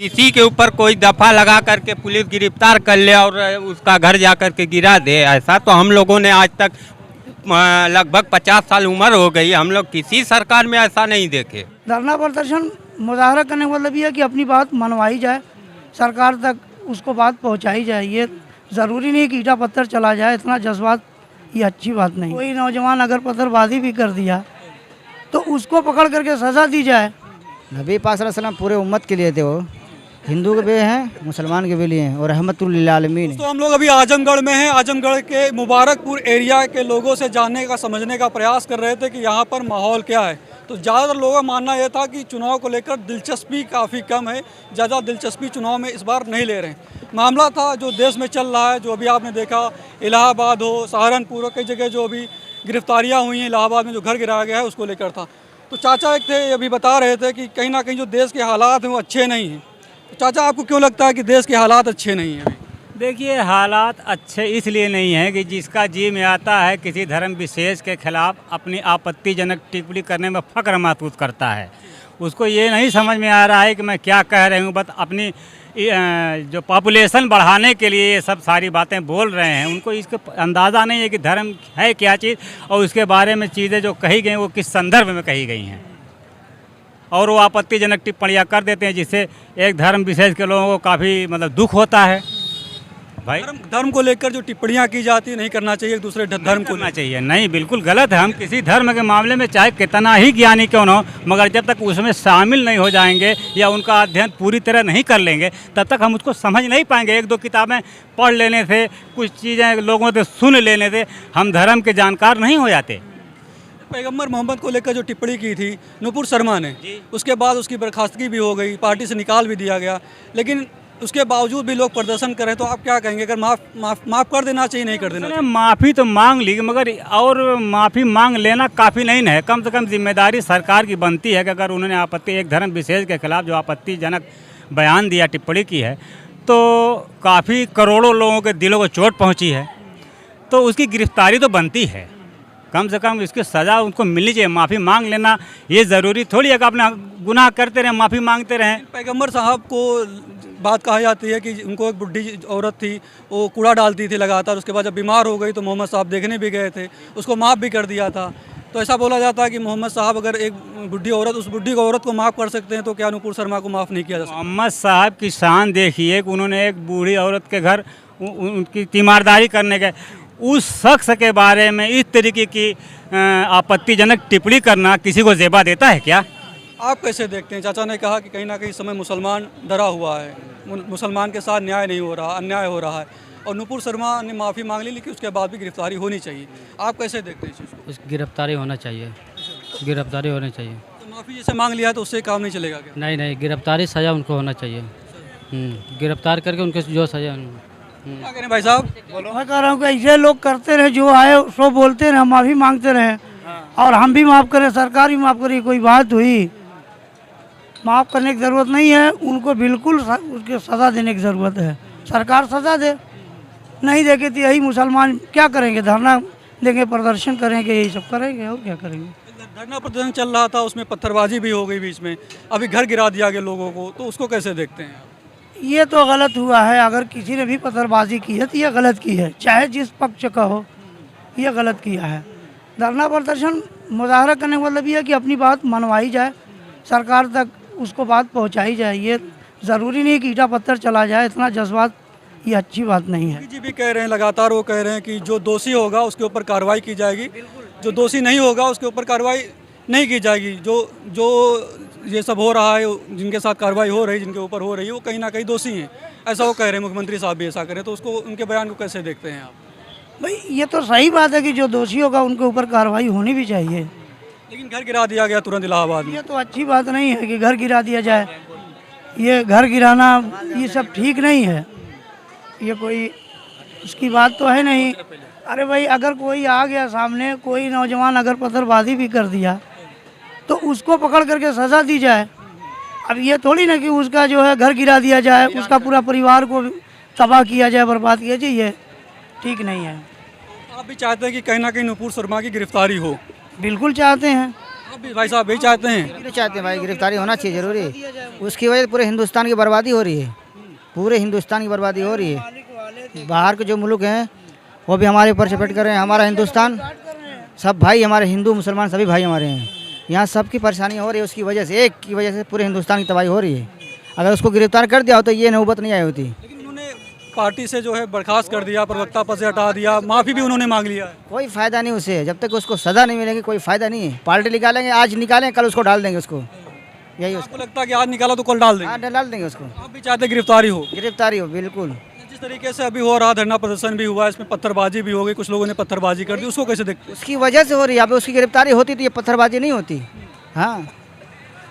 किसी के ऊपर कोई दफा लगा करके पुलिस गिरफ्तार कर ले और उसका घर जा करके गिरा दे, ऐसा तो हम लोगों ने आज तक लगभग 50 साल उम्र हो गई, हम लोग किसी सरकार में ऐसा नहीं देखे। धरना प्रदर्शन मुजाहरा करने का मतलब ये है कि अपनी बात मनवाई जाए, सरकार तक उसको बात पहुंचाई जाए। ये ज़रूरी नहीं कि ईटा पत्थर चला जाए, इतना जज्बात ये अच्छी बात नहीं। कोई नौजवान अगर पत्थरबाजी भी कर दिया तो उसको पकड़ करके सज़ा दी जाए। नबी पाक सल्लल्लाहु अलैहि वसल्लम पूरे उम्मत के लिए थे, वो हिंदू के भी हैं, मुसलमान के भी लिए हैं और रहमतुल लिल आलमीन। तो हम लोग अभी आजमगढ़ में हैं। आजमगढ़ के मुबारकपुर एरिया के लोगों से जानने का समझने का प्रयास कर रहे थे कि यहाँ पर माहौल क्या है। तो ज़्यादातर लोगों का मानना यह था कि चुनाव को लेकर दिलचस्पी काफ़ी कम है, ज़्यादा दिलचस्पी चुनाव में इस बार नहीं ले रहे हैं। मामला था जो देश में चल रहा है, जो अभी आपने देखा इलाहाबाद हो, सहारनपुर हो, कई जगह जो अभी गिरफ्तारियाँ हुई हैं, इलाहाबाद में जो घर गिराया गया है उसको लेकर था। तो चाचा एक थे, अभी बता रहे थे कि कहीं ना कहीं जो देश के हालात हैं वो अच्छे नहीं हैं। तो चाचा आपको क्यों लगता है कि देश के हालात अच्छे नहीं हैं? देखिए, हालात अच्छे इसलिए नहीं हैं कि जिसका जी में आता है किसी धर्म विशेष के खिलाफ अपनी आपत्तिजनक टिप्पणी करने में फ़ख्र महसूस करता है। उसको ये नहीं समझ में आ रहा है कि मैं क्या कह रही हूँ, बस अपनी जो पॉपुलेशन बढ़ाने के लिए ये सब सारी बातें बोल रहे हैं। उनको इसका अंदाज़ा नहीं है कि धर्म है क्या चीज़ और उसके बारे में चीज़ें जो कही गई वो किस संदर्भ में कही गई हैं, और वो आपत्तिजनक टिप्पणियाँ कर देते हैं जिससे एक धर्म विशेष के लोगों को काफ़ी दुख होता है। भाई धर्म को लेकर जो टिप्पणियां की जाती है नहीं करना चाहिए, एक दूसरे धर्म को करना चाहिए, नहीं, बिल्कुल गलत है। हम किसी धर्म के मामले में चाहे कितना ही ज्ञानी क्यों न हो, मगर जब तक उसमें शामिल नहीं हो जाएंगे या उनका अध्ययन पूरी तरह नहीं कर लेंगे तब तक हम उसको समझ नहीं पाएंगे। एक दो किताबें पढ़ लेने से, कुछ चीज़ें लोगों से सुन लेने से हम धर्म के जानकार नहीं हो जाते। पैगंबर मोहम्मद को लेकर जो टिप्पणी की थी नुपुर शर्मा ने, उसके बाद उसकी बर्खास्तगी भी हो गई, पार्टी से निकाल भी दिया गया, लेकिन उसके बावजूद भी लोग प्रदर्शन करें तो आप क्या कहेंगे? अगर माफ़ कर देना चाहिए, नहीं कर देना चाहिए? माफ़ी तो मांग ली, मगर और माफ़ी मांग लेना काफ़ी नहीं है। कम से कम जिम्मेदारी सरकार की बनती है कि अगर उन्होंने एक धर्म विशेष के खिलाफ जो आपत्तिजनक बयान दिया, टिप्पणी की है, तो काफ़ी करोड़ों लोगों के दिलों को चोट पहुँची है, तो उसकी गिरफ्तारी तो बनती है। कम से कम इसकी सज़ा उनको मिलनी चाहिए। माफ़ी मांग लेना ये ज़रूरी थोड़ी है कि अपना गुनाह करते रहें, माफ़ी मांगते रहें। पैगंबर साहब को बात कहा जाती है कि उनको एक बुढ़ी औरत थी, वो कूड़ा डालती थी लगातार, उसके बाद जब बीमार हो गई तो मोहम्मद साहब देखने भी गए थे, उसको माफ़ भी कर दिया था। तो ऐसा बोला जाता है कि मोहम्मद साहब अगर एक बुढ़ी औरत, उस बुढ़ी औरत को माफ़ कर सकते हैं तो क्या नुपुर शर्मा को माफ़ नहीं किया जा सकता? मोहम्मद साहब की शान देखिए कि उन्होंने एक बूढ़ी औरत के घर उनकी तीमारदारी करने के, उस शख्स के बारे में इस तरीके की आपत्तिजनक टिप्पणी करना किसी को ज़ेबा देता है क्या? आप कैसे देखते हैं? चाचा ने कहा कि कहीं ना कहीं इस समय मुसलमान डरा हुआ है, मुसलमान के साथ न्याय नहीं हो रहा, अन्याय हो रहा है, और नुपुर शर्मा ने माफ़ी मांग ली, लेकिन उसके बाद भी गिरफ्तारी होनी चाहिए। आप कैसे देखते हैं इस चीज़ को? गिरफ्तारी होना चाहिए, गिरफ्तारी होनी चाहिए। तो माफ़ी जैसे मांग लिया तो उससे काम नहीं चलेगा क्या? नहीं नहीं, गिरफ्तारी सज़ा उनको होना चाहिए। गिरफ्तार करके उनके जो सज़ा। क्या करें भाई साहब? मैं कह रहा हूँ कि ऐसे लोग करते रहे, जो आए सो बोलते रहे, माफ़ी मांगते रहे और हम भी माफ़ करें, सरकार भी माफ़ करें। कोई बात हुई, माफ़ करने की ज़रूरत नहीं है, उनको बिल्कुल उसके सज़ा देने की ज़रूरत है। सरकार सज़ा दे, नहीं देगी तो यही मुसलमान क्या करेंगे? धरना देंगे, प्रदर्शन करेंगे, यही सब करेंगे, और क्या करेंगे? धरना प्रदर्शन चल रहा था, उसमें पत्थरबाजी भी हो गई बीच में, अभी घर गिरा दिया गया लोगों को, तो उसको कैसे देखते हैं? ये तो गलत हुआ है। अगर किसी ने भी पत्थरबाजी की है तो ये गलत की है, चाहे जिस पक्ष का हो, ये गलत किया है। धरना प्रदर्शन मुजाहरा करने का मतलब ये है कि अपनी बात मनवाई जाए, सरकार तक उसको बात पहुंचाई जाए। ये ज़रूरी नहीं कि ईटा पत्थर चला जाए, इतना जज्बात ये अच्छी बात नहीं है। जी भी कह रहे हैं, लगातार वो कह रहे हैं कि जो दोषी होगा उसके ऊपर कार्रवाई की जाएगी, जो दोषी नहीं होगा उसके ऊपर कार्रवाई नहीं की जाएगी। जो ये सब हो रहा है, जिनके साथ कार्रवाई हो रही है, जिनके ऊपर हो रही है, वो कहीं ना कहीं दोषी हैं, ऐसा वो कह रहे हैं। मुख्यमंत्री साहब भी ऐसा करें, तो उसको, उनके बयान को कैसे देखते हैं आप? भाई ये तो सही बात है कि जो दोषी होगा उनके ऊपर कार्रवाई होनी भी चाहिए, लेकिन घर गिरा दिया गया तुरंत इलाहाबाद में। ये तो अच्छी बात नहीं है कि घर गिरा दिया जाए। ये घर गिराना ये सब ठीक नहीं है, ये कोई उसकी बात तो है नहीं। अरे भाई, अगर कोई आ गया सामने, कोई नौजवान अगर पत्थरबाजी भी कर दिया तो उसको पकड़ करके सज़ा दी जाए। अब ये थोड़ी ना कि उसका जो है घर गिरा दिया जाए, उसका पूरा परिवार को तबाह किया जाए, बर्बाद किया जाए, ये ठीक नहीं है। आप भी चाहते हैं कि कहीं ना कहीं नुपुर शर्मा की गिरफ्तारी हो? बिल्कुल चाहते हैं। आप भी भाई साहब यही चाहते हैं? नहीं चाहते हैं भाई, गिरफ्तारी होना चाहिए जरूरी है। उसकी वजह से पूरे हिंदुस्तान की बर्बादी हो रही है, पूरे हिंदुस्तान की बर्बादी हो रही है। बाहर के जो मुल्क हैं वो भी हमारे ऊपर चपेट कर रहे हैं। हमारा हिंदुस्तान सब भाई हमारे, हिंदू मुसलमान सभी भाई हमारे हैं। यहाँ सबकी परेशानी हो रही है उसकी वजह से, एक की वजह से पूरे हिंदुस्तान की तबाही हो रही है। अगर उसको गिरफ्तार कर दिया हो तो ये नौबत नहीं आई होती। लेकिन उन्होंने पार्टी से जो है बर्खास्त कर दिया, प्रवक्ता पद से हटा दिया, माफ़ी भी उन्होंने मांग लिया है। कोई फ़ायदा नहीं उसे, जब तक उसको सज़ा नहीं मिलेगी कोई फ़ायदा नहीं है। पार्टी निकालेंगे, आज निकालें कल उसको डाल देंगे उसको, यही आपको लगता है कि आज निकाला तो कल डाल देंगे? हाँ डाल देंगे उसको। आप भी चाहते गिरफ्तारी हो? गिरफ्तारी हो बिल्कुल। जिस तरीके से अभी हो रहा धरना प्रदर्शन भी हुआ, इसमें पत्थरबाजी भी हो गई, कुछ लोगों ने पत्थरबाजी कर दी, उसको कैसे देखते? उसकी वजह से हो रही है। अब उसकी गिरफ्तारी होती तो ये पत्थरबाजी नहीं होती। हाँ,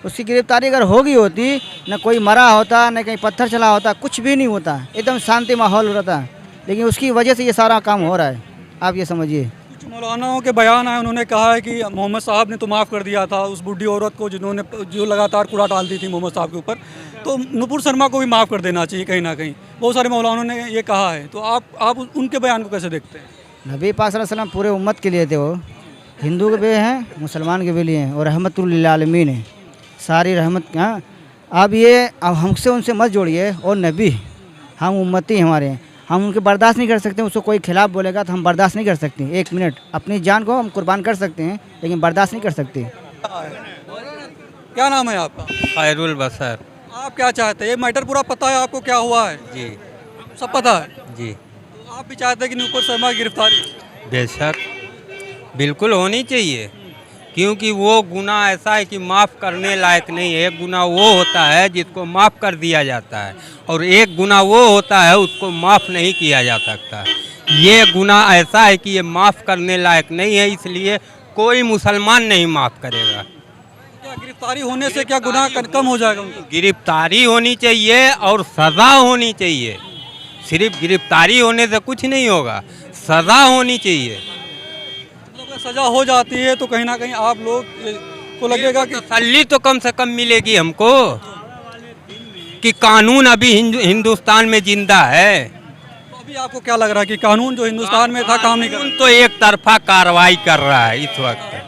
उसकी गिरफ्तारी अगर होती न कोई मरा होता, न कहीं पत्थर चला होता, कुछ भी नहीं होता, एकदम शांति माहौल रहता। लेकिन उसकी वजह से ये सारा काम हो रहा है, आप ये समझिए। कुछ मौलानाओं के बयान आए, उन्होंने कहा है कि मोहम्मद साहब ने तो माफ़ कर दिया था उस बूढ़ी औरत को जो लगातार कूड़ा डालती थी मोहम्मद साहब के ऊपर, तो नुपुर शर्मा को भी माफ़ कर देना चाहिए कहीं ना कहीं। बहुत सारे मौलानों ने ये कहा है, तो आप उनके बयान को कैसे देखते हैं? नबी पाक सल्लल्लाहु अलैहि वसल्लम पूरे उम्मत के लिए थे, वो हिंदू के भी हैं, मुसलमान के भी लिए हैं, और रहमतुल लिल आलमीन है, सारी रहमत। हाँ, अब हमसे उनसे मत जोड़िए, और नबी हम उम्मती हमारे हैं, हम उनके बर्दाश्त नहीं कर सकते। उसको कोई खिलाफ बोलेगा तो हम बर्दाश्त नहीं कर सकते। एक मिनट, अपनी जान को हम कुर्बान कर सकते हैं लेकिन बर्दाश्त नहीं कर सकते। क्या नाम है आपका? खैरुल बसर। आप क्या चाहते हैं? ये मैटर पूरा पता है आपको क्या हुआ है? जी सब पता है? जी तो आप भी चाहते हैं कि नुपुर शर्मा की गिरफ्तारी? बेशक बिल्कुल होनी चाहिए, क्योंकि वो गुनाह ऐसा है कि माफ़ करने लायक नहीं है। एक गुनाह वो होता है जिसको माफ़ कर दिया जाता है, और एक गुनाह वो होता है उसको माफ़ नहीं किया जा सकता। ये गुनाह ऐसा है कि ये माफ़ करने लायक नहीं है, इसलिए कोई मुसलमान नहीं माफ़ करेगा। क्या गिरफ्तारी होने से क्या गुनाह कम हो जाएगा उनका? गिरफ्तारी होनी चाहिए और सज़ा होनी चाहिए। सिर्फ गिरफ्तारी होने से कुछ नहीं होगा, सज़ा होनी चाहिए। अगर सजा हो जाती है तो कहीं ना कहीं आप लोग को लगेगा कि तसल्ली तो कम से कम मिलेगी हमको कि कानून अभी हिंदुस्तान में जिंदा है। तो अभी आपको क्या लग रहा है कि कानून जो हिंदुस्तान में था काम नहीं कर कानून तो एक तरफा कार्रवाई कर रहा है इस वक्त।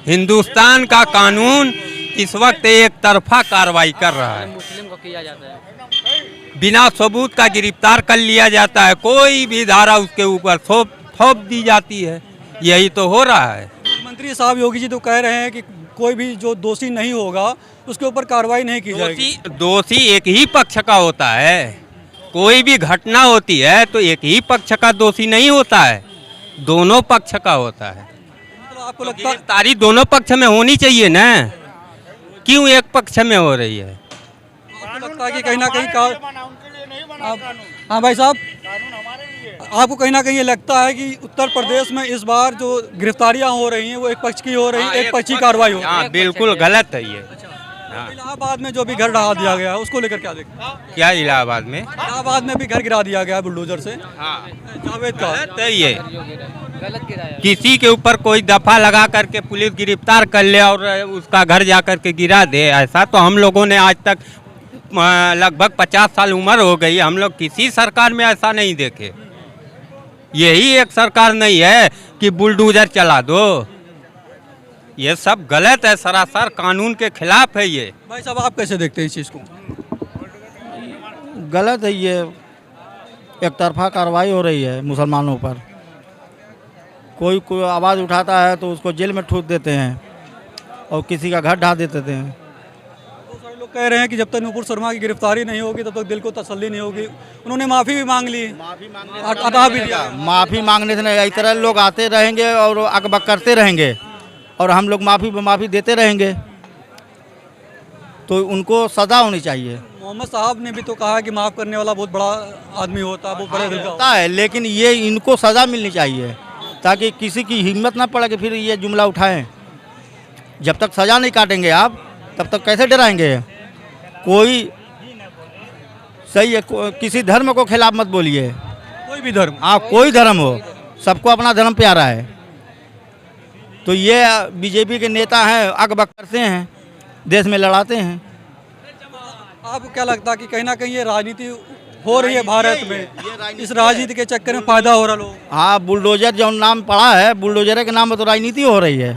हिंदुस्तान का कानून इस वक्त एक तरफा कार्रवाई कर रहा है। मुस्लिम को किया जाता है, बिना सबूत का गिरफ्तार कर लिया जाता है, कोई भी धारा उसके ऊपर थोप दी जाती है। यही तो हो रहा है। मंत्री साहब योगी जी तो कह रहे हैं कि कोई भी जो दोषी नहीं होगा उसके ऊपर कार्रवाई नहीं की जाएगी। दोषी एक ही पक्ष का होता है। कोई भी घटना होती है तो एक ही पक्ष का दोषी नहीं होता है, दोनों पक्ष का होता है। मतलब आपको लगता है गिरफ्तारी दोनों पक्ष में होनी चाहिए ना, क्यों एक पक्ष में हो रही है? कि कहीं ना कहीं हाँ भाई साहब, आपको कहीं ना कहीं ये लगता है कि उत्तर प्रदेश में इस बार जो गिरफ्तारियां हो रही हैं वो एक पक्ष की हो रही है, एक पक्ष की कार्रवाई हो रही है? हाँ बिल्कुल गलत है ये। हाँ। इलाहाबाद में जो भी घर ढहा दिया गया है उसको लेकर क्या देखते हैं? क्या इलाहाबाद में? इलाहाबाद में भी घर गिरा दिया गया है बुलडोजर से। हाँ जावेद का गलत है ये। गलत गिराया। किसी के ऊपर कोई दफा लगा करके पुलिस गिरफ्तार कर ले और उसका घर जा करके गिरा दे, ऐसा तो हम लोगों ने आज तक लगभग 50 साल उम्र हो गई, हम लोग किसी सरकार में ऐसा नहीं देखे। यही एक सरकार नहीं है कि बुलडोजर चला दो। ये सब गलत है, सरासर कानून के खिलाफ है ये। भाई साहब आप कैसे देखते हैं इस चीज़ को? गलत है ये, एक तरफा कार्रवाई हो रही है मुसलमानों पर। कोई आवाज़ उठाता है तो उसको जेल में ठूस देते हैं और किसी का घर ढा देते हैं। बहुत सारे लोग कह रहे हैं कि जब तक नुपुर शर्मा की गिरफ्तारी नहीं होगी तब तक दिल को तसल्ली नहीं होगी। उन्होंने माफ़ी भी मांग ली, हटा भी दिया। माफ़ी मांगने से नहीं, इस तरह लोग आते रहेंगे और अकबक करते रहेंगे और हम लोग माफ़ी देते रहेंगे, तो उनको सज़ा होनी चाहिए। मोहम्मद साहब ने भी तो कहा कि माफ़ करने वाला बहुत बड़ा आदमी होता है, बहुत बड़े दिल का होता है, लेकिन ये इनको सज़ा मिलनी चाहिए ताकि किसी की हिम्मत ना पड़े कि फिर ये जुमला उठाएं। जब तक सज़ा नहीं काटेंगे आप तब तक कैसे डराएंगे? कोई सही है, किसी धर्म को खिलाफ मत बोलिए। कोई भी धर्म, हाँ कोई धर्म हो, सबको अपना धर्म प्यारा है। तो ये बीजेपी के नेता हैं, अकबक करते हैं, देश में लड़ाते हैं। आपको क्या लगता है कि कहीं ना कहीं ये राजनीति हो रही है भारत में? इस राजनीति के चक्कर में फायदा हो रहा लोग? हाँ, बुलडोजर जो नाम पड़ा है, बुलडोजर के नाम पर तो राजनीति हो रही है।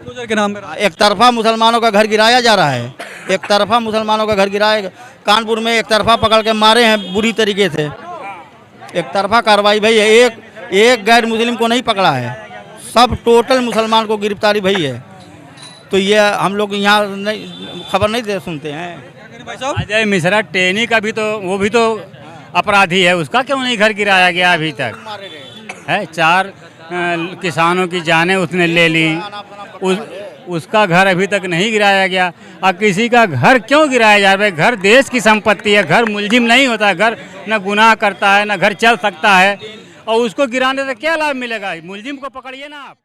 बुलडोजर के नाम पे एक तरफा मुसलमानों का घर गिराया जा रहा है, एक तरफा मुसलमानों का घर गिराया। कानपुर में एक तरफा पकड़ के मारे हैं बुरी तरीके से, एक तरफा कार्रवाई भई है। एक गैर मुस्लिम को नहीं पकड़ा है, सब टोटल मुसलमान को गिरफ्तारी भई है। तो ये हम लोग यहाँ नहीं खबर नहीं दे सुनते हैं। भाई साहब अजय मिश्रा टेनी का भी तो वो भी तो अपराधी है, उसका क्यों नहीं घर गिराया गया अभी तक है? 4 किसानों की जानें उसने ले ली, उसका घर अभी तक नहीं गिराया गया। अब किसी का घर क्यों गिराया जा रहा है? घर देश की संपत्ति है, घर मुलजिम नहीं होता, घर न गुनाह करता है न घर चल सकता है, और उसको गिराने से क्या लाभ मिलेगा? मुलजिम को पकड़िए ना आप।